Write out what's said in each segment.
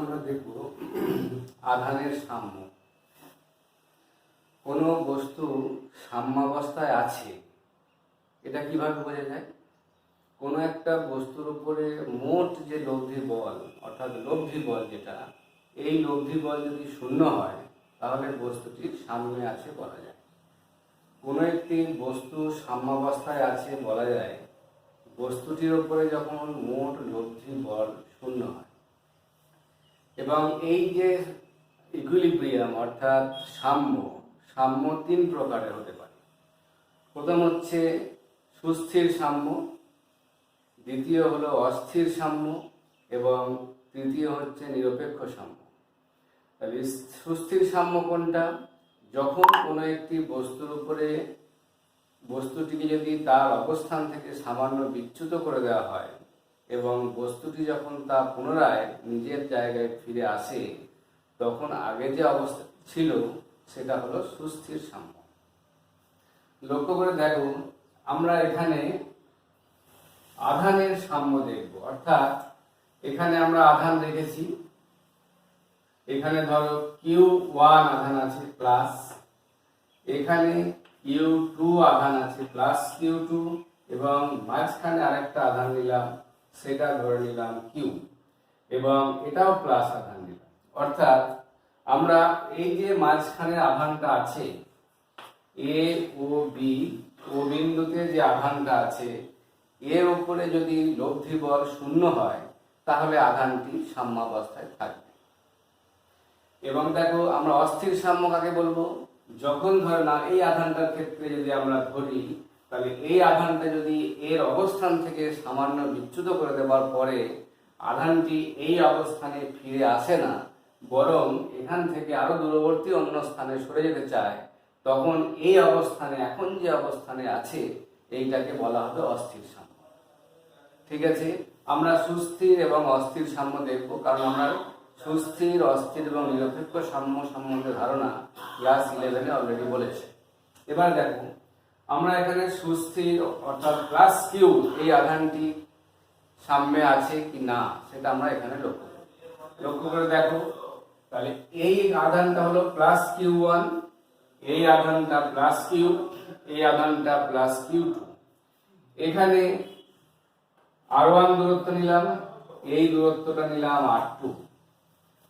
আমরা দেখব আধানের সাম্য। কোনো বস্তু সাম্যাবস্থায় আছে এটা কিভাবে বোঝা যায়? কোনো একটা বস্তুর উপরে মোট যে লব্ধি বল অর্থাৎ লব্ধি বল যেটা, এই লব্ধি বল যদি শূন্য হয় তাহলে বস্তুটি সাম্যে আছে বলা যায়। কোনো একটি বস্তু সাম্যাবস্থায় আছে বলা যায় বস্তুটির উপরে যখন মোট লব্ধি বল শূন্য হয়। এবং এই যে ইকুইলিব্রিয়াম অর্থাৎ সাম্য, সাম্য তিন প্রকারের হতে পারে। প্রথম হচ্ছে সুস্থির সাম্য, দ্বিতীয় হলো অস্থির সাম্য এবং তৃতীয় হচ্ছে নিরপেক্ষ সাম্য। তাহলে সুস্থির সাম্য কোনটা? যখন কোনো একটি বস্তুর উপরে বস্তুটিকে যদি তার অবস্থান থেকে সামান্য বিচ্যুত করে দেওয়া হয় এবং বস্তুটি যখন তা পুনরায় নিজের জায়গায় ফিরে আসে তখন আগে যে অবস্থা ছিল সেটা হলো সুস্থির সাম্য। লক্ষ্য করে দেখো, আমরা এখানে আধানের সাম্য দেখব। অর্থাৎ এখানে আমরা আধান রেখেছি, এখানে ধরো Q1 আধান আছে প্লাস, এখানে Q2 আধান আছে প্লাস Q2 এবং মাঝখানে আরেকটা আধান নিলাম, সেটা ধরে নিলাম Q এবং এটাও প্লাস আধান নিলাম। অর্থাৎ আমরা এই যে মাঝখানে আধানটা আছে A ও B, ও বিন্দুতে যে আধানটা আছে এর উপরে যদি লব্ধি বল শূন্য হয় তাহলে আধানটি সাম্যাবস্থায় থাকবে। এবং দেখো, আমরা অস্থির সাম্য কাকে বলবো? যখন ধরে না এই আধানটার ক্ষেত্রে যদি আমরা ধরি তাহলে এই আধানটা যদি এর অবস্থান থেকে সামান্য বিচ্যুত করে দেওয়ার পরে আধানটি এই অবস্থানে ফিরে আসে না, বরং এখান থেকে আরো দূরবর্তী অন্য স্থানে সরে যেতে চায়, তখন এই অবস্থানে এখন যে অবস্থানে আছে এইটাকে বলা হবে অস্থির সাম্য। ঠিক আছে, আমরা সুস্থির এবং অস্থির সাম্য দেখব, কারণ আমরা সুস্থির, অস্থির এবং নিরপেক্ষ সাম্য সম্বন্ধে ধারণা ক্লাস 11-এ অলরেডি বলেছে। এবার দেখো, আমরা এখানে সুস্থির অর্থাৎ প্লাস কিউ এই আধানটি সাম্যে আছে কি না সেটা আমরা এখানে লক্ষ্য করে দেখো। তাহলে এই আধানটা হলো প্লাস Q1, এই আধানটা প্লাস কিউ, এই আধানটা প্লাস Q2। এখানে R1 দূরত্ব নিলাম, এই দূরত্বটা নিলাম R2।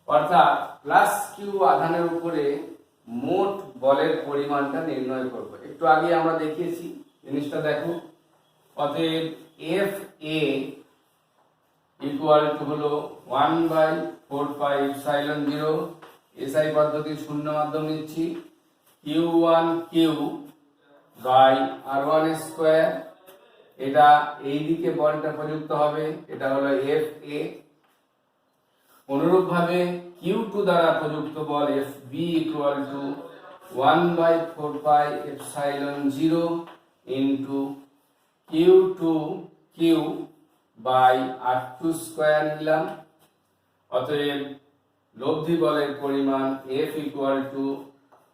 অর্থাৎ প্লাস কিউ আধানের উপরে মোট বলের পরিমাণটা নির্ণয় করব। একটু আগে আমরা দেখিয়েছি জিনিসটা, দেখো। অতএব FA ইকুয়াল টু হলো 1/4πε0, SI পদ্ধতির শূন্য মাধ্যম নিচ্ছি, Q1Q বাই R1 স্কয়ার। এটা এই দিকে বলটা প্রযুক্ত হবে, এটা হলো FA। অনুরূপভাবে Q2 দ্বারা প্রযুক্ত বল FB equal to 1/4πε0 into Q2Q by R2 square নিলাম। অতএব লব্ধি বলের পরিমাণ F equal to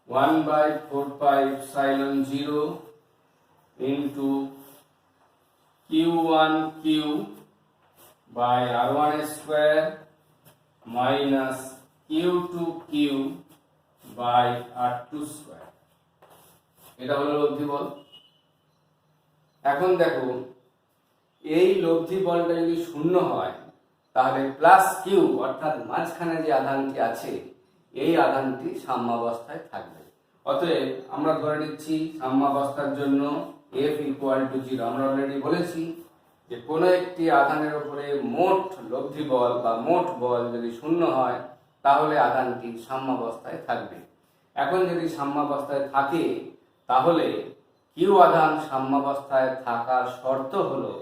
1/4πε0 into Q1Q by R1 square minus Q2Q by R2 square. এটা হলো লব্ধি বল। এখন দেখো, এই লব্ধি বলটা যদি শূন্য হয় তাহলে প্লাস কিউ অর্থাৎ মাঝখানে যে আধানটি আছে এই আধানটি সাম্যাবস্থায় থাকবে। অতএব আমরা ধরে নিচ্ছি সাম্যাবস্থার জন্য F ইকুয়াল টু 0। আমরা অলরেডি বলেছি যে কোনো একটি আধানের উপরে মোট লব্ধি বল বা মোট বল যদি শূন্য হয় তাহলে আধানটি সাম্যাবস্থায় থাকবে। এখন যদি সাম্যাবস্থায় থাকে তাহলে কিউ আধান সাম্যাবস্থায় থাকার শর্ত হলো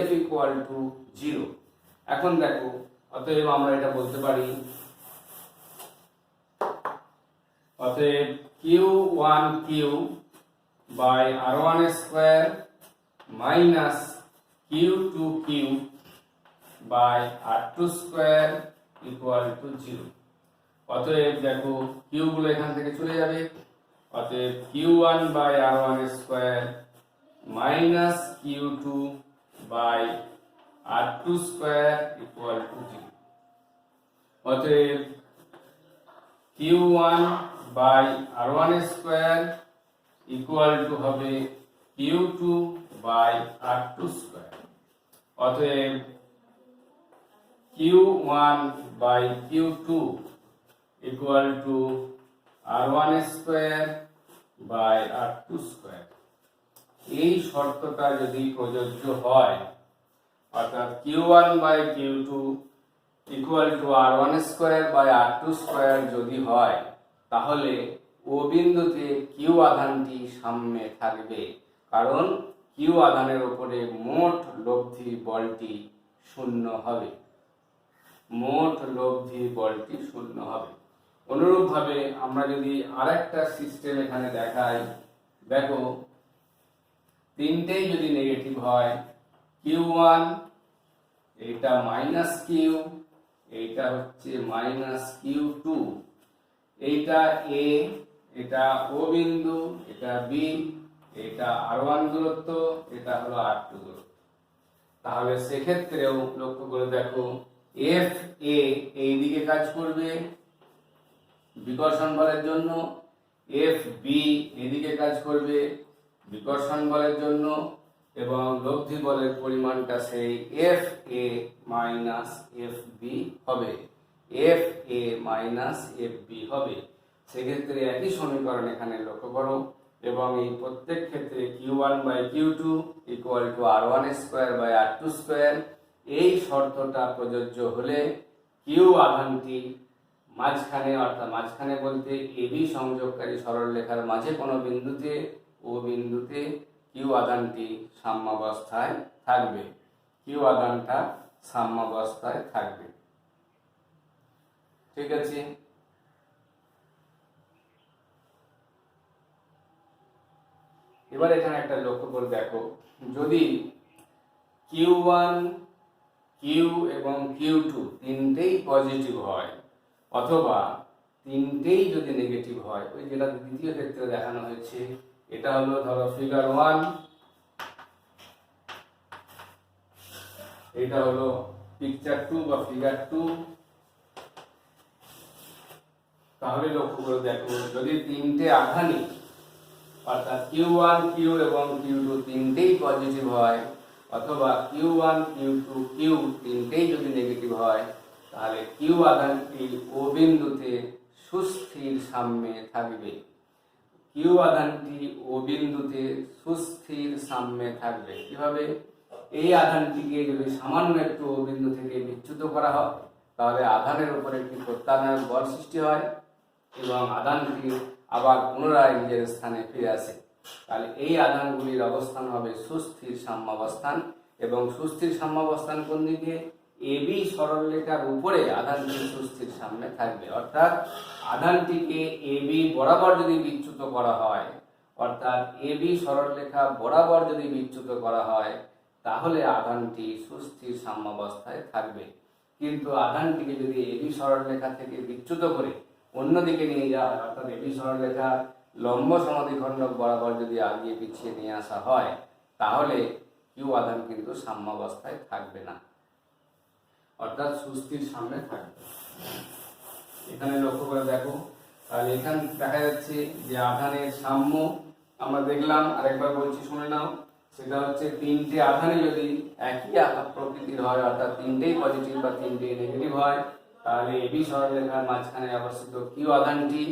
F ইকুয়াল টু 0। এখন দেখো, অতএব আমরা এটা বলতে পারি, অতএব Q1Q by R1 square minus Q2Q by R2 square equal to 0। অতএব দেখো, কিউ গুলো এখান থেকে চলে যাবে। অতএব Q1 by R1 square minus Q2 by R2 square equal to 0। অতএব Q1 by R1 square equal two হবে Q2 বাই R2 স্কয়ার। অতএব Q1 by Q2 equal to R1 square by R2 square. এই শর্তটা যদি প্রযোজ্য হয়, অর্থাৎ Q1 by Q2 equal to R1 square by R2 square যদি হয়, তাহলে ও বিন্দুতে Q আধানটি সাম্যে থাকবে, কারণ Q আধানের উপরে মোট লব্ধি বলটি শূন্য হবে। মোট লব্ধি বলটি শূন্য হবে। অনুরূপভাবে আমরা যদি আরেকটা সিস্টেম এখানে দেখাই, দেখো তিনটেই যদি নেগেটিভ হয়, Q1 এটা মাইনাস কিউ, এইটা হচ্ছে মাইনাস Q2, এইটা A, এটা O বিন্দু, এটা B, এটা R1 দূরত্ব, এটা হলো R2 দূরত্ব। তাহলে সেক্ষেত্রেও লক্ষ্য করে দেখো FA এই দিকে কাজ করবে বিকর্ষণ বলের জন্য, FB এদিকে কাজ করবে বিকর্ষণ বলের জন্য, এবং লব্ধি বলের পরিমাণটা সেই FA মাইনাস FB হবে। FA মাইনাস FB হবে। সেক্ষেত্রে একই সমীকরণ এখানে লক্ষ্য করো, এবং এই প্রত্যেক ক্ষেত্রে Q1 by Q2 equal to R1 square by R2 square. এই শর্তটা প্রযোজ্য হলে Q আধানটি মাঝখানে, অর্থাৎ মাঝখানে বলতে AB সংযোগকারী সরলরেখার মাঝে কোনো বিন্দুতে, ও বিন্দুতে Q আধানটি সাম্যাবস্থায় থাকবে। Q আধানটা সাম্যাবস্থায় থাকবে। ঠিক আছে। এবার এখানে একটা লক্ষ্য করে দেখো, যদি Q1, Q এবং Q2 তিনটেই পজিটিভ হয়, অথবা তিনটেই যদি নেগেটিভ হয়, ওই যেটা দ্বিতীয় ক্ষেত্রে দেখানো হয়েছে, এটা হলো ধরো ফিগার 1, এটা হলো পিকচার 2 বা ফিগার 2। তাহলে লক্ষ্য করে দেখো, যদি তিনটে আধানই, অর্থাৎ Q1, Q এবং Q2 তিনটেই পজিটিভ হয়, অথবা Q1, Q2, Q তিনটেই যদি নেগেটিভ হয়, তাহলে Q আধানটি ও বিন্দুতে সুস্থির সাম্যে থাকবে। Q আধানটি ও বিন্দুতে সুস্থির সাম্যে থাকবে। কিভাবে? এই আধানটিকে যদি সামান্য একটু ও বিন্দু থেকে বিচ্যুত করা হয়, তাহলে আধানের উপরে একটি প্রত্যানয়ন বল সৃষ্টি হয় এবং আধানটি আবার পুনরায় নিজের স্থানে ফিরে আসে। তাহলে এই আধানগুলির অবস্থান হবে সুস্থির সাম্যাবস্থান, এবং সুস্থির সাম্যাবস্থান কোন দিকে? AB সরলরেখার উপরে আধানটি সুস্থির সাম্যে থাকবে। অর্থাৎ আধানটিকে AB বরাবর যদি বিচ্যুত করা হয়, অর্থাৎ AB সরলরেখা বরাবর যদি বিচ্যুত করা হয়, তাহলে আধানটি সুস্থির সাম্যাবস্থায় থাকবে। কিন্তু আধানটিকে যদি AB সরলরেখা থেকে বিচ্যুত করে অন্যদিকে নিয়ে যাওয়া হয়, অর্থাৎ AB সরলরেখা লম্ব সমাধিখণ্ডক বরাবর যদি আগিয়ে পিছিয়ে নিয়ে আসা হয়, তাহলে Q আধান কিন্তু সাম্যাবস্থায় থাকবে না, অর্থাৎ সুস্থির সামনে থাকবে। এখানে লক্ষ্য করে দেখো, তাহলে এখানে দেখা যাচ্ছে যে আধানের সাম্য আমরা দেখলাম, আরেকবার বলছি শুনে নাও। সেটা হচ্ছে তিনটে আধানে যদি একই প্রকৃতির হয়, অর্থাৎ তিনটেই পজিটিভ বা তিনটেই নেগেটিভ হয়, তাহলে AB সরলরেখার মাঝখানে অবস্থিত Q আধানটি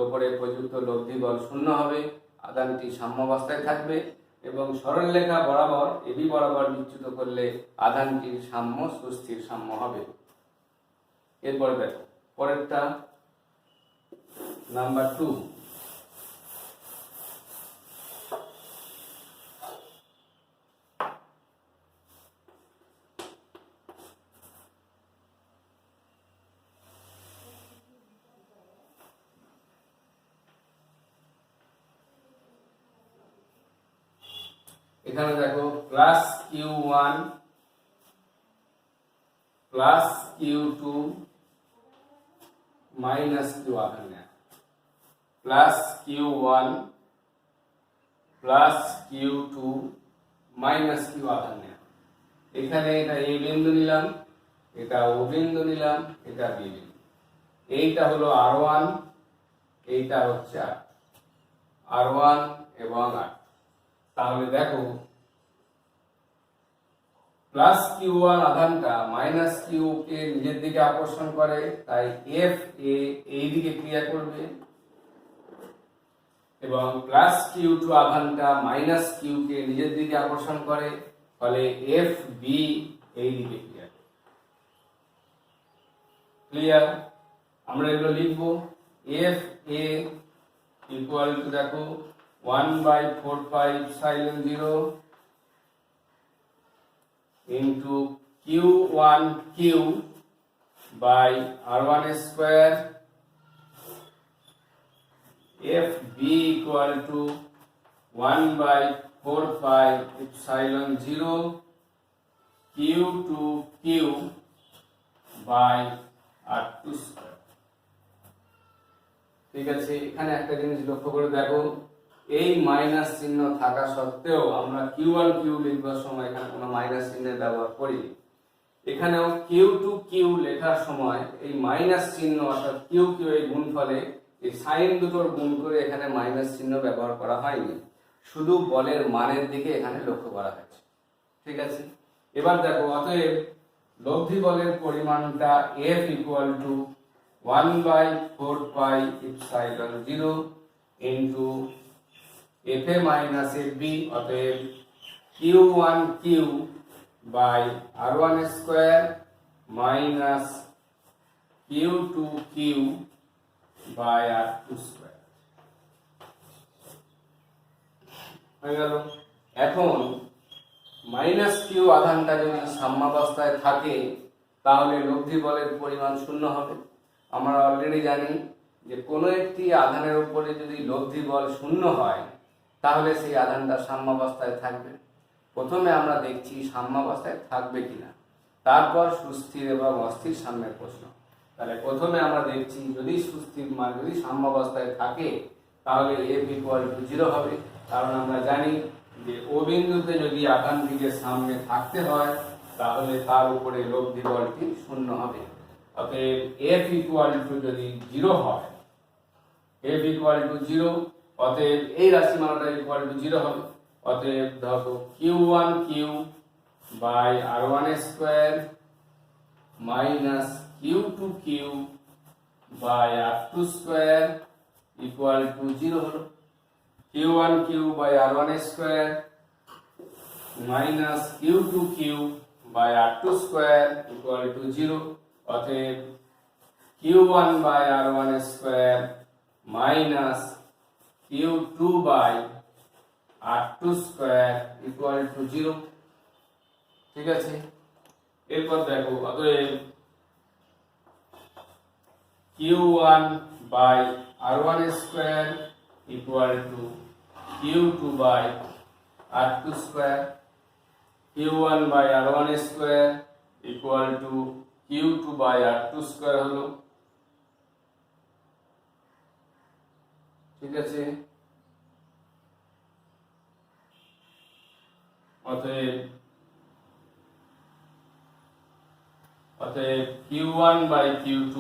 উপরে প্রযুক্ত লব্ধি বল শূন্য হবে, আধানটি সাম্যাবস্থায় থাকবে, এবং সরলরেখা বরাবর AB বরাবর বিচ্যুত করলে আধানটির সাম্য সুস্থির সাম্য হবে। এরপরে দেখো পরেরটা, নাম্বার 2। এখানে দেখো plus Q1 plus Q2 minus Q আধান নেয়, plus Q1 plus Q2 minus Q আধান নেয়। এখানে এটা A বিন্দু নিলাম, এটা O বিন্দু নিলাম, এটা B বিন্দু। এইটা হলো R1, এইটা হচ্ছে R1 এবং R2। তাহলে দেখো প্লাস Q1 আধানটা মাইনাস কিউ কে নিজের দিকে আকর্ষণ করে, তাই এফ এ এই দিকে ক্রিয়া করবে, এবং প্লাস Q2 আধানটা মাইনাস কিউ কে নিজের দিকে আকর্ষণ করে, ফলে এফ বি এই দিকে ক্রিয়া করবে। ক্লিয়ার? আমরা এগুলো লিখবো। এফ এ ইকুয়াল টু দেখো 1/4πε0 into Q1Q by R1 square, FB equal to 1/4πε0 Q2Q by R2 square। ঠিক আছে, এখানে একটা জিনিস লক্ষ্য করে দেখো, এই মাইনাস চিহ্ন থাকা সত্ত্বেও আমরা Q1Q লিখবার সময় এখানে কোনো মাইনাস চিহ্নের ব্যবহার করিনি। এখানেও Q2Q লেখার সময় এই মাইনাস চিহ্ন অর্থাৎ QQ এই গুণফলে এই সাইন দুটোর গুণ করে এখানে মাইনাস চিহ্ন ব্যবহার করা হয়নি, শুধু বলের মানের দিকে এখানে লক্ষ্য করা হয়েছে। ঠিক আছে, এবার দেখো, অতএব লব্ধি বলের পরিমাণটা F equal to 1/4πε0 into FA minus FB, অতএব Q1Q by R1 square minus Q2Q by R2 square হয়ে গেল। এখন মাইনাস কিউ আধানটা যদি সাম্যাবস্থায় থাকে তাহলে লব্ধি বলের পরিমাণ শূন্য হবে। আমরা অলরেডি জানি যে কোনো একটি আধানের উপরে যদি লব্ধি বল শূন্য হয় তাহলে সেই আধানটা সাম্যাবস্থায় থাকবে। প্রথমে আমরা দেখছি সাম্যাবস্থায় থাকবে কিনা, তারপর সুস্থির এবং অস্থির সাম্যের প্রশ্ন। তাহলে প্রথমে আমরা দেখছি যদি সুস্থির মান যদি সাম্যাবস্থায় থাকে তাহলে F ইকুয়াল টু 0 হবে, কারণ আমরা জানি যে ও বিন্দুতে যদি আধানটিকে সামনে থাকতে হয় তাহলে তার উপরে লব্ধি বলটি শূন্য হবে। অতএব F ইকুয়াল টু যদি 0 হয়, F ইকুয়াল টু 0, অতএব এই রাশিমালাটা ইকুয়াল টু 0 হবে। অতএব ধরো Q1Q by R1 square minus Q2Q by R2 square equal to 0 হলো। Q1Q by R1 square minus Q2Q by R2 square equal to 0। অতএব Q1 by R1 square minus Q2 by R2 square equal to 0। ঠিক আছে, এরপর দেখো, অতএব Q1 by R1 square equal to Q2 by R2 square, Q1 by R1 square equal to Q2 by R2 square হলো। ঠিক আছে, অতএব Q1 by Q2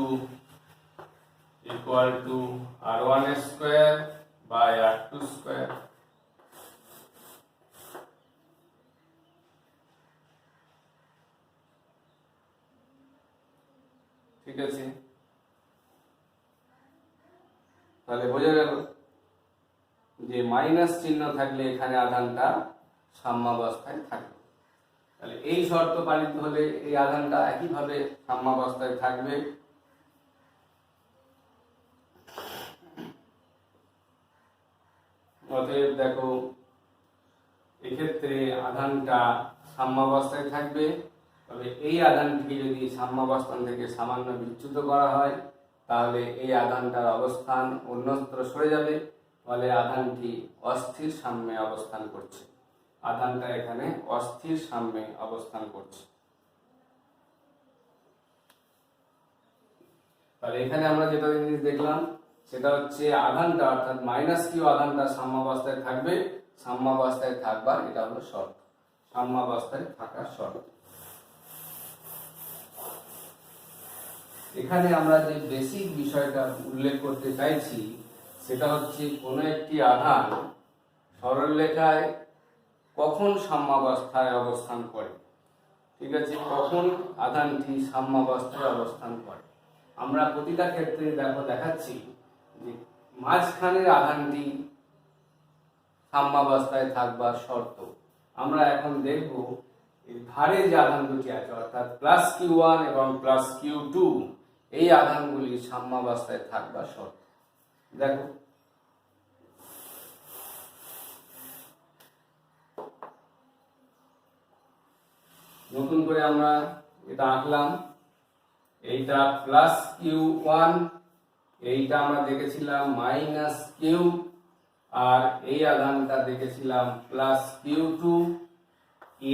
equal to R1 square by R2 square. ঠিক আছে, তাহলে বোঝা গেল যে মাইনাস চিহ্ন থাকলে এখানে আধানটা সাম্যাবস্থায় থাকবে। তাহলে এই শর্ত পালিত হলে এই আধানটা একইভাবে সাম্যাবস্থায় থাকবে। অতএব দেখো, এক্ষেত্রে আধানটা সাম্যাবস্থায় থাকবে, তবে এই আধানটিকে যদি সাম্যাবস্থান থেকে সামান্য বিচ্যুত করা হয় তাহলে এই আধানটার অবস্থান অন্যত্র সরে যাবে, ফলে আধানটি অস্থির সাম্যে অবস্থান করছে। আধানটা এখানে অস্থির সাম্যে অবস্থান করছে। তাহলে এখানে আমরা যেটা জিনিস দেখলাম সেটা হচ্ছে আধানটা অর্থাৎ মাইনাস কিউ আধানটা সাম্যাবস্থায় থাকবে, সাম্যাবস্থায় থাকবার এটা হলো শর্ত, সাম্যাবস্থায় থাকার শর্ত। এখানে আমরা যে বেসিক বিষয়টা উল্লেখ করতে চাইছি সেটা হচ্ছে কোনো একটি আধান সরলরেখায় কখন সাম্যাবস্থায় অবস্থান করে। ঠিক আছে, কখন আধানটি সাম্যাবস্থায় অবস্থান করে। আমরা প্রতিটা ক্ষেত্রে দেখাচ্ছি যে মাঝখানের আধানটি সাম্যাবস্থায় থাকবার শর্ত। আমরা এখন দেখব এই ধারে যে আধান দুটি আছে অর্থাৎ +q1 এবং +q2 এই আধানগুলি সাম্যাবস্থায় থাকবার শর্ত। দেখো নতুন করে আমরা এটা আঁকলাম, এইটা +q1, এইটা আমরা দেখেছিলাম -q, আর এই আধানটা দেখেছিলাম +q2।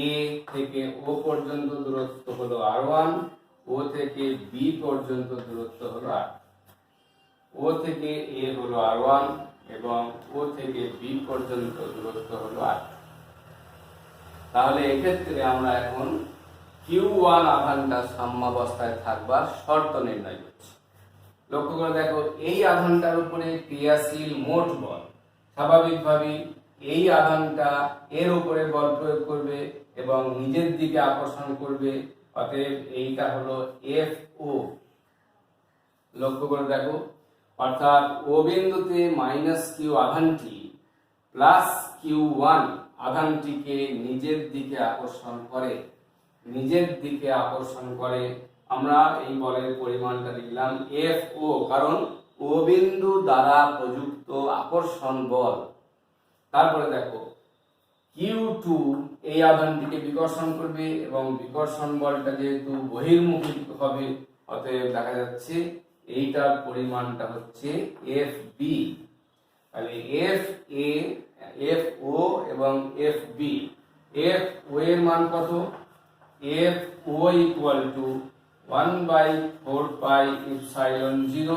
এ থেকে ও পর্যন্ত দূরত্ব হলো r1, ও থেকে বি পর্যন্ত দূরত্ব হলো r, ও থেকে এ হলো r1 এবং ও থেকে বি পর্যন্ত দূরত্ব হলো r। তাহলে এক্ষেত্রে আমরা এখন q1 আধানটা সাম্যাবস্থায় থাকবার শর্ত নির্ণয় করছি। লক্ষ্য করে দেখো, এই আধানটার উপরে ক্রিয়াশীল মোট বল, স্বাভাবিকভাবেই এই আধানটা এর উপরে বল প্রয়োগ করবে এবং নিজের দিকে আকর্ষণ করবে, অতএব এইটা হলো FO। লক্ষ্য করে দেখো, অর্থাৎ ও বিন্দুতে -q আধানটি +q1 আধানটিকে নিজের দিকে আকর্ষণ করে। আমরা এই বলের পরিমাণটা লিখলাম FO, কারণ ও বিন্দু দ্বারা প্রযুক্ত আকর্ষণ বল। তারপরে দেখো q2 এই আধানটিকে বিকর্ষণ করবে এবং বিকর্ষণ বলটা যেহেতু বহির্মুখী হবে, অতএব দেখা যাচ্ছে এইটার পরিমাণটা হচ্ছে FB। তাহলে FO এবং FB, FO এর মান কত? FO = 1/4πε0,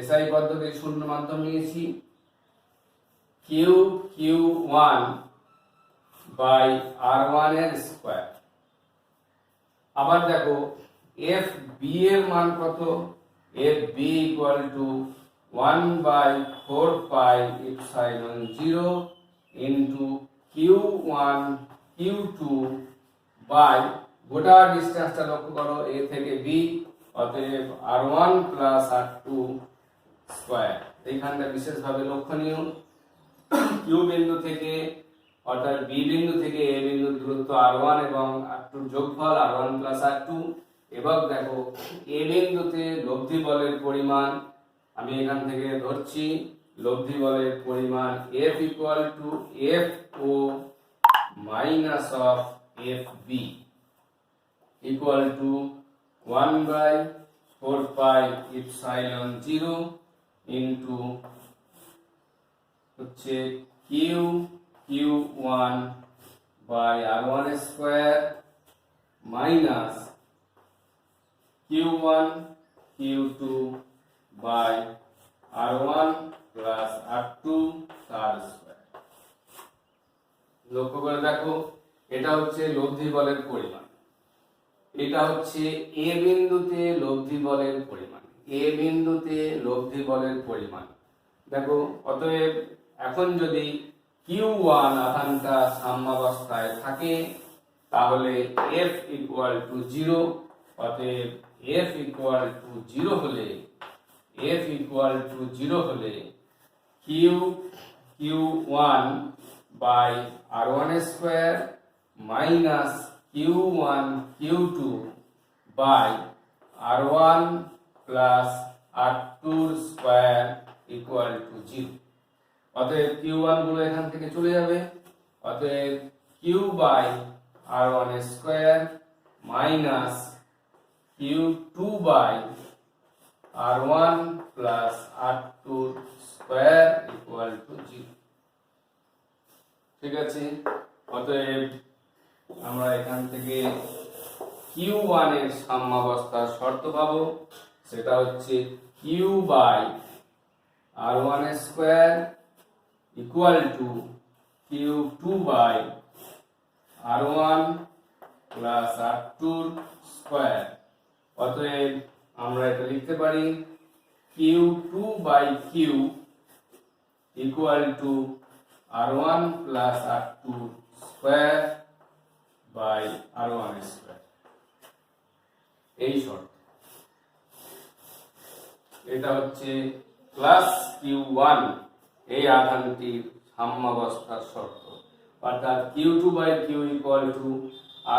SI পদ্ধতির শূন্য মাধ্যম নিয়েছি, q1/r1 এর স্কয়ার। আবার দেখো FB এর মান কত? FB = 1/4πε0 into q1 q2 by গোটা ডিসটেন্সটা লক্ষ্য করো a থেকে b, অতএব r1 + r2 স্কয়ার। এইখানটা বিশেষভাবে লক্ষণীয়, q বিন্দু থেকে অর্থাৎ b বিন্দু থেকে a বিন্দুর দূরত্ব r1 এবং r2 এর যোগফল r1 + r2। এবার দেখো a বিন্দুতে লব্ধি বলের পরিমাণ, আমি এখান থেকে ধরছি লব্ধি বলের পরিমাণ F = FO - FB = 1/4πε0 ইন্টু হচ্ছে q1/r1 square minus q1 q2 by r1 plus r2 তার স্কয়ার। লক্ষ্য করে দেখো, এটা হচ্ছে লব্ধি বলের পরিমাণ, এটা হচ্ছে a বিন্দুতে লব্ধি বলের পরিমাণ, a বিন্দুতে লব্ধি বলের পরিমাণ। দেখো, অতএব এখন যদি q1 আধানটা সাম্যাবস্থায় থাকে তাহলে F = 0, অতএব F = 0 হলে q1/r1 square minus q1 q2 by r1 plus r2 square = 0। অতএব q1 গুলো এখান থেকে চলে যাবে, অতএব q/r1 square minus q2/r1 plus r2 square = 0। ঠিক আছে, অতএব আমরা এখান থেকে q1 এর সাম্যাবস্থার শর্ত পাবো, সেটা হচ্ছে q/r1 square = q2/r1 plus r2 square. অতএব আমরা এটা লিখতে পারি Q2/Q equal to R1 plus R2 square by R1 square। এই শর্ত, এটা হচ্ছে প্লাস Q1 এই আধানটির সাম্যাবস্থার শর্ত, অর্থাৎ Q2/Q equal to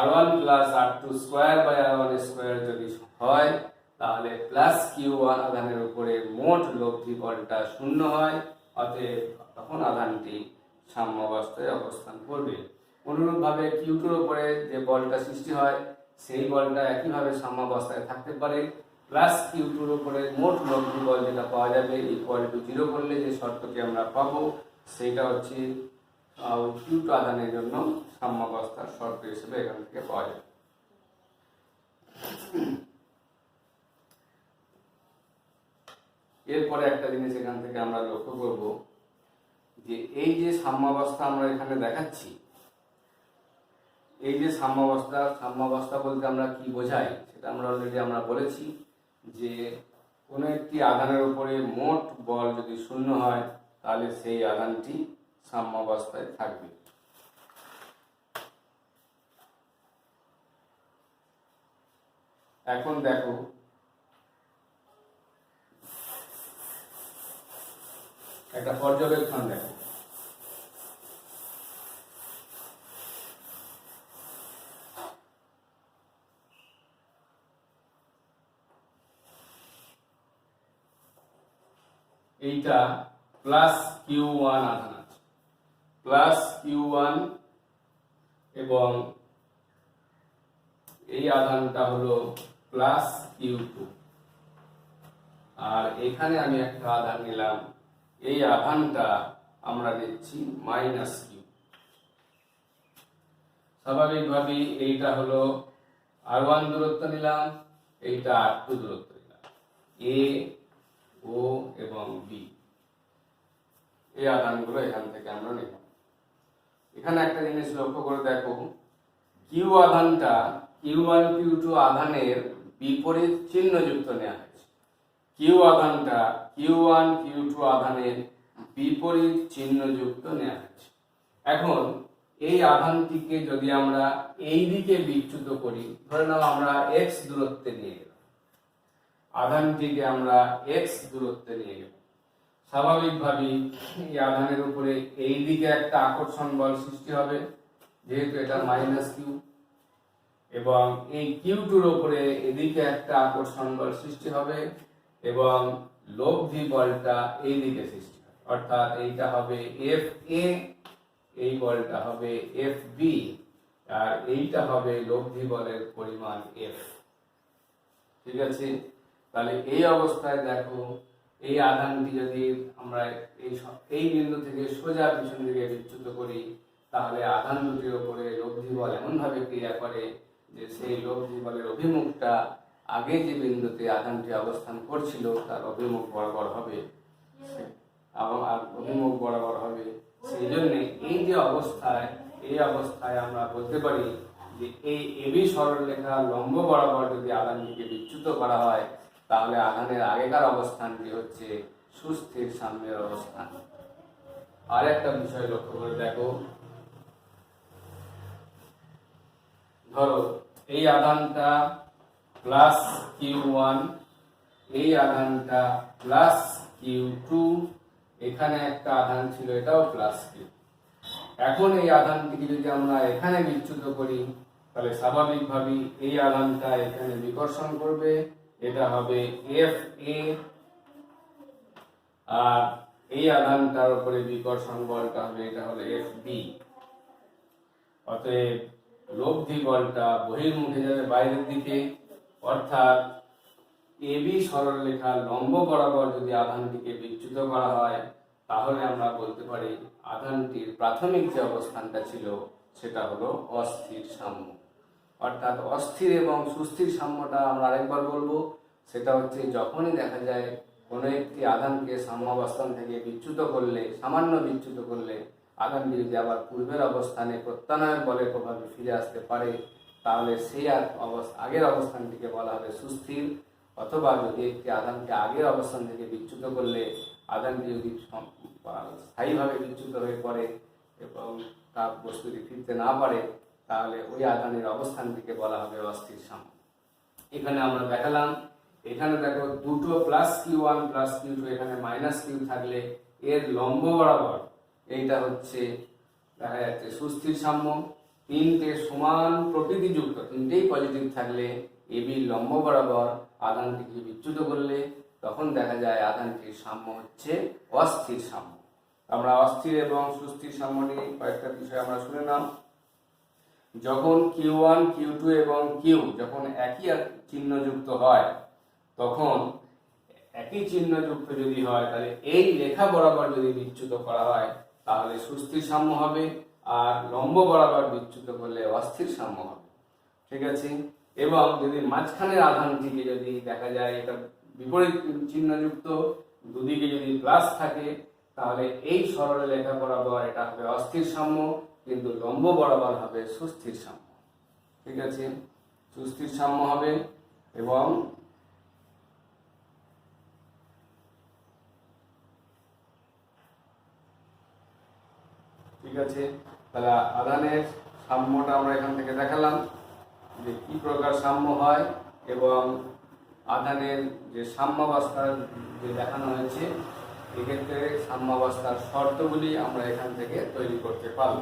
R1 plus R2 square by R1 square যদি হয় তাহলে প্লাস Q1 আধানের উপরে মোট লব্ধি বলটা শূন্য হয়, অতএব তখন আধানটি সাম্যাবস্থায় অবস্থান করবে। অনুরূপভাবে Q2 এর উপরে যে বলটা সৃষ্টি হয় সেই বলটা একইভাবে সাম্যাবস্থায় থাকতে পারে। প্লাস Q2 এর উপরে মোট লব্ধি বল যেটা পাওয়া যাবে ইকুয়াল টু 0 করলে যে শর্তটি আমরা পাবো সেটা হচ্ছে Q2 আধানের জন্য সাম্যাবস্থার শর্ত হিসেবে এখান থেকে পাওয়া যাবে। এরপরে একটা জিনিস এখান থেকে আমরা লক্ষ্য করব যে এই যে সাম্যাবস্থা আমরা এখানে দেখাচ্ছি, এই যে সাম্যাবস্থা বলতে আমরা কি বোঝাই সেটা আমরা অলরেডি বলেছি যে কোনো একটি আধানের উপরে মোট বল যদি শূন্য হয় তাহলে সেই আধানটি সাম্যাবস্থায় থাকবে। এখন দেখো একটা পর্যবেক্ষণ দেখো, এইটা প্লাস Q1 আধান আছে, প্লাস Q1 এবং এই আধানটা হলো প্লাস Q2, আর এখানে আমি একটা আধান নিলাম, এই আধানটা আমরা নিচ্ছি মাইনাস Q। স্বাভাবিকভাবেই এইটা হলো R1 দূরত্ব নিলাম, এইটা R2 দূরত্ব নিলাম, A, O এবং B এই আধানগুলো এখান থেকে আমরা নিলাম। এখানে একটা জিনিস লক্ষ্য করে দেখো, Q আধানটা Q1 Q2 আধানের বিপরীত চিহ্ন যুক্ত নেওয়া হয়েছে। Q আধানটা Q1 Q2 আধানের বিপরীত চিহ্ন যুক্ত নেওয়া হয়েছে। এখন এই আধানটিকে যদি আমরা এই দিকে বিচ্যুত করি, ধরে নাও আমরা x দূরত্বে নিয়ে গেলাম, আধানটিকে আমরা x দূরত্বে নিয়ে গেলাম, স্বাভাবিকভাবেই এই আধানের উপরে এই দিকে একটা আকর্ষণ বল সৃষ্টি হবে যেহেতু এটা মাইনাস Q, এবং এই Q2 এর উপরে এদিকে একটা আকর্ষণ বল সৃষ্টি হবে এবং লব্ধি বলটা এই দিকে সৃষ্টি হবে, অর্থাৎ এইটা হবে FA, এই বলটা হবে FB, আর এইটা হবে লব্ধি বলের পরিমাণ F। ঠিক আছে, তাহলে এই অবস্থায় দেখো এই আধানটি যদি আমরা এই বিন্দু থেকে সোজা পিছন দিকে বিচ্যুত করি তাহলে আধান দুটির উপরে লব্ধি বল এমন ভাবে ক্রিয়া করে যে সেই লব্ধি বলের অভিমুখটা আগে যে বিন্দুতে আধানটি অবস্থান করছিল তার অভিমুখ বরাবর হবে, অভিমুখ বরাবর হবে। সেই জন্য এই যে অবস্থায়, এই অবস্থায় আমরা বলতে পারি যে এই এবি সরলরেখা লম্ব বরাবর যদি আধানটিকে বিচ্যুত করা হয় তাহলে আধানের আগেকার অবস্থানটি হচ্ছে সুস্থির সাম্যের অবস্থান। আর একটা বিষয় লক্ষ্য করে দেখো, ধরো এই আধানটা প্লাস Q1, এই আধানটা প্লাস Q2, এখানে একটা আধান ছিল এটাও প্লাস Q। এখন এই আধানটিকে যদি আমরা এখানে বিচ্যুত করি তাহলে স্বাভাবিকভাবেই এই আধানটা এখানে বিকর্ষণ করবে, এটা হবে FA, আর এই আধানটার উপরে বিকর্ষণ বলটা হবে এটা হলো FB। অতএব লব্ধি বলটা বহির্মুখে যাবে বাইরের দিকে, অর্থাৎ এবি সরলরেখার লম্ব বরাবর যদি আধানটিকে বিচ্যুত করা হয় তাহলে আমরা বলতে পারি আধানটির প্রাথমিক যে অবস্থানটা ছিল সেটা হলো অস্থির সাম্য। অর্থাৎ অস্থির এবং সুস্থির সাম্যটা আমরা আরেকবার বলবো, সেটা হচ্ছে যখনই দেখা যায় কোনো একটি আধানকে সাম্যাবস্থান থেকে বিচ্যুত করলে, সামান্য বিচ্যুত করলে আধানটি যদি আবার পূর্বের অবস্থানে প্রত্যানয়ন বলের প্রভাবে ফিরে আসতে পারে তাহলে সেই আগের অবস্থানটিকে বলা হবে সুস্থির, অথবা যদি একটি আধানকে আগের অবস্থান থেকে বিচ্যুত করলে আধানটি যদি স্থায়ীভাবে বিচ্যুত হয়ে পড়ে এবং তাপ বস্তুটি ফিরতে না পারে, তাহলে ওই আধানের অবস্থানটিকে বলা হবে অস্থির সাম্য। এখানে আমরা দেখালাম, এখানে দেখো দুটো প্লাস Q1 প্লাস Q2, এখানে মাইনাস কিউ থাকলে এর লম্ব বরাবর এইটা হচ্ছে দেখা যাচ্ছে সুস্থির সাম্য। তিনটে সমান প্রকৃতিযুক্ত, তিনটেই পজিটিভ থাকলে এবি লম্ব বরাবর আধানটিকে বিচ্যুত করলে তখন দেখা যায় আধানটির সাম্য হচ্ছে অস্থির সাম্য। আমরা অস্থির এবং সুস্থির সাম্য নিয়ে কয়েকটা বিষয় আমরা শুনে নাও। যখন Q1 Q2 এবং Q যখন একই চিহ্নযুক্ত হয়, তখন একই চিহ্নযুক্ত যদি হয় তাহলে এই রেখা বরাবর যদি বিচ্যুত করা হয় তাহলে সুস্থির সাম্য হবে, আর লম্ব বরাবর বিচ্যুত করলে অস্থির সাম্য হবে। ঠিক আছে। এবং যদি মাঝখানের আধানটিকে যদি দেখা যায় এটা বিপরীত চিহ্নযুক্ত, দুদিকে যদি প্লাস থাকে, তাহলে এই সরল রেখা বরাবর এটা হবে অস্থির সাম্য, কিন্তু লম্ব বরাবর হবে সুস্থির সাম্য। ঠিক আছে, সুস্থির সাম্য হবে। এবং ঠিক আছে, তাহলে আধানের সাম্যটা আমরা এখান থেকে দেখালাম যে কি প্রকার সাম্য হয়, এবং আধানের যে সাম্যাবস্থা যে দেখানো হয়েছে, এক্ষেত্রে সাম্যাবস্থার শর্তগুলি আমরা এখান থেকে তৈরি করতে পারব।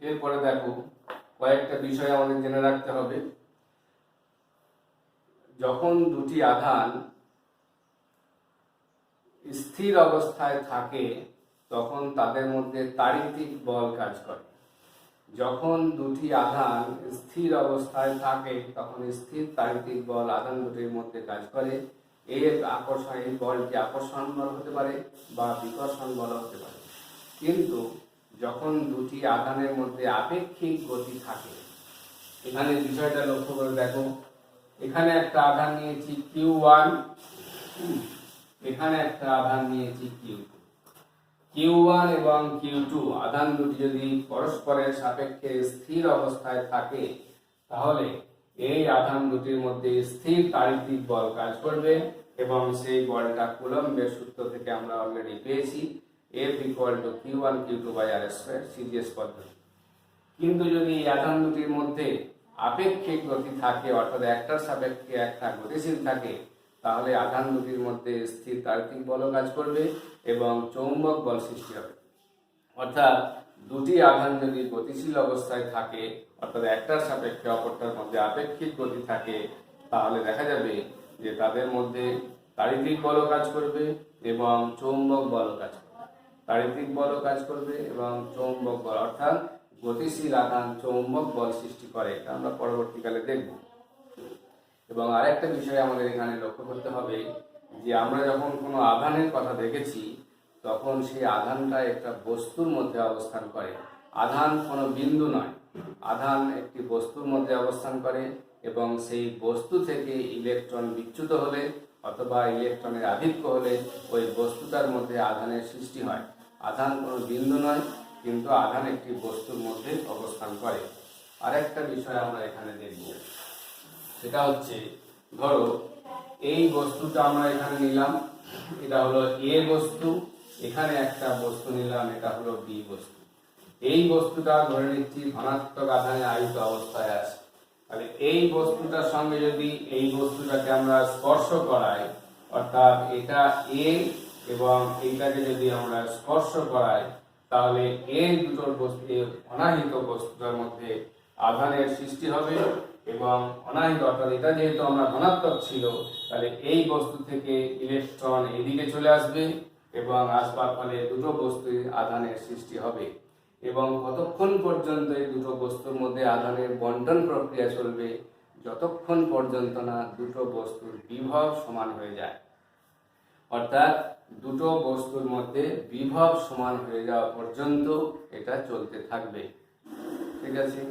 এরপরে দেখো কয়েকটা বিষয় আমাদের জেনে রাখতে হবে। যখন দুটি আধান স্থির অবস্থায় থাকে তখন তাদের মধ্যে তাড়িতিক বল কাজ করে। যখন দুটি আধান স্থির অবস্থায় থাকে তখন স্থির তাড়িতিক বল আধান দুটির মধ্যে কাজ করে। এর আকর্ষণ, এই বলটি আকর্ষণ বল হতে পারে বা বিকর্ষণ বল হতে পারে। কিন্তু যখন দুটি আধানের মধ্যে আপেক্ষিক গতি থাকে, এখানে বিষয়টা লক্ষ্য করে দেখো, এখানে একটা আধান নিয়েছি Q1, এখানে একটা আধান নিয়েছি Q2। Q1 এবং Q2 আধান দুটি যদি পরস্পরের সাপেক্ষে স্থির অবস্থায় থাকে, তাহলে এই আধান দুটির মধ্যে স্থির তাড়িতিক বল কাজ করবে, এবং সেই বলটা কুলম্বের সূত্র থেকে আমরা অলরেডি পেয়েছি, F = Q1 Q2/r², সিজিএস পদ্ধতি। কিন্তু যদি এই আধান দুটির মধ্যে আপেক্ষিক গতি থাকে, অর্থাৎ একটার সাপেক্ষে একটা গতিশীল থাকে, তাহলে আধান দুটির মধ্যে স্থির তাড়িতিক বলও কাজ করবে এবং চৌম্বক বল সৃষ্টি হবে। অর্থাৎ দুটি আধান যদি গতিশীল অবস্থায় থাকে, অর্থাৎ একটার সাপেক্ষে অপরটার মধ্যে আপেক্ষিক গতি থাকে, তাহলে দেখা যাবে যে তাদের মধ্যে তাড়িতিক বলও কাজ করবে এবং চৌম্বক বলও কাজ করবে। তাড়িতিক বলও কাজ করবে এবং চৌম্বক বল, অর্থাৎ গতিশীল আধান চৌম্বক বল সৃষ্টি করে, এটা আমরা পরবর্তীকালে দেখব। এবং আরেকটা বিষয় আমাদের এখানে লক্ষ্য করতে হবে যে আমরা যখন কোনো আধানের কথা দেখেছি তখন সেই আধানটা একটা বস্তুর মধ্যে অবস্থান করে। আধান কোনো বিন্দু নয়, আধান একটি বস্তুর মধ্যে অবস্থান করে, এবং সেই বস্তু থেকে ইলেকট্রন বিচ্যুত হলে অথবা ইলেকট্রনের আধিক্য হলে ওই বস্তুটার মধ্যে আধানের সৃষ্টি হয়। আধান কোনো বিন্দু নয়, কিন্তু আধান একটি বস্তুর মধ্যে অবস্থান করে। আরেকটা বিষয় আমরা এখানে দেখব, সেটা হচ্ছে ধরো এই বস্তুটা আমরা এখানে নিলাম, এটা হলো এ বস্তু, এখানে একটা বস্তু নিলাম, এটা হলো বি বস্তু। এই বস্তুটা ধরে নিচ্ছি ধনাত্মক আধানে আহিত অবস্থায় আছে। তাহলে এই বস্তুটার সঙ্গে যদি এই বস্তুটাকে আমরা স্পর্শ করাই, অর্থাৎ এটা এ এবং এইটাকে যদি আমরা স্পর্শ করাই, তাহলে এই দুটোর বস্তু অনাহিত বস্তুটার মধ্যে আধানের সৃষ্টি হবে, এবং অনাহিত অর্থাৎ এটা যেহেতু আমরা ধনাত্মক ছিল, তাহলে এই বস্তু থেকে ইলেকট্রন এদিকে চলে আসবে এবং আসবার ফলে দুটো বস্তুর আধানের সৃষ্টি হবে। এবং কতক্ষণ পর্যন্ত এই দুটো বস্তুর মধ্যে আধানের বন্টন প্রক্রিয়া চলবে, যতক্ষণ পর্যন্ত না দুটো বস্তুর বিভব সমান হয়ে যায়। অর্থাৎ দুটো বস্তুর মধ্যে বিভব সমান হয়ে যাওয়া পর্যন্ত এটা চলতে থাকবে। ঠিক আছে।